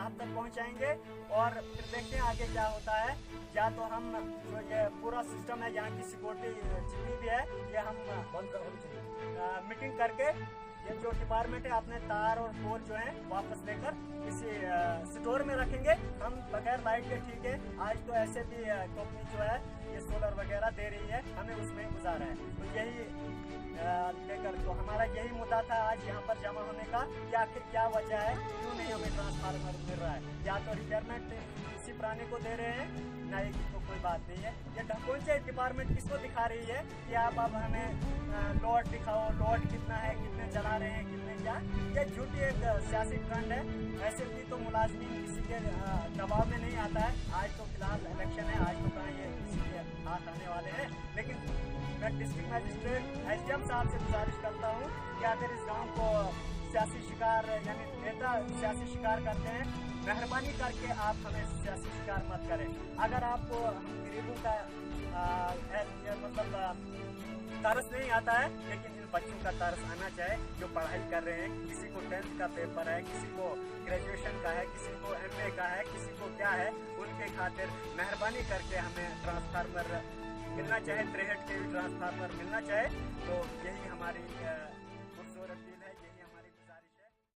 यहाँ तक पहुँचाएंगे और फिर देखते हैं आगे क्या होता है। या तो हम जो ये पूरा सिस्टम है यहाँ की सिक्योरिटी जितनी भी है ये हम बंद कर मीटिंग करके ये जो डिपार्टमेंट है अपने तार और पोल जो है वापस लेकर किसी स्टोर में रखेंगे। हम बगैर लाइट के ठीक है, आज तो ऐसे भी कंपनी जो है ये सोलर वगैरह दे रही है, हमें उसमें गुजारा है। तो यही लेकर तो हमारा यही मुद्दा था आज यहाँ पर जमा होने का कि आखिर क्या वजह है, क्यों नहीं हमें ट्रांसफार्मर मिल रहा है। या तो रिपेयरमेंट किसी पुराने को दे रहे हैं, ना ये तो कोई बात नहीं है। ये कौन से डिपार्टमेंट किसको दिखा रही है कि आप अब हमें लोड दिखाओ, लोड कितना है, कितने चला रहे हैं, कितने क्या। ये झूठी एक सियासी ट्रेंड है। ऐसे भी तो मुलाजमीन किसी के दबाव में नहीं आता है। आज तो फिलहाल इलेक्शन है, आज तो कहाँ ये किसी के हाथ आने वाले हैं। लेकिन मैं डिस्ट्रिक्ट मजिस्ट्रेट SDM साहब से गुजारिश करता हूँ कि अगर इस गाँव को सियासी शिकार यानी नेता सियासी शिकार करते हैं, मेहरबानी करके आप हमें सियासी शिकार मत करें। अगर आपको गरीबों का मतलब तरस नहीं आता है, लेकिन इन बच्चों का तरस आना चाहिए जो पढ़ाई कर रहे हैं। किसी को 10th का पेपर है, किसी को ग्रेजुएशन का है, किसी को MA का है, किसी को क्या है, उनके खातिर मेहरबानी करके हमें ट्रांसफार्मर मिलना चाहिए, 63 kV ट्रांसफार्मर मिलना चाहिए। तो यही हमारी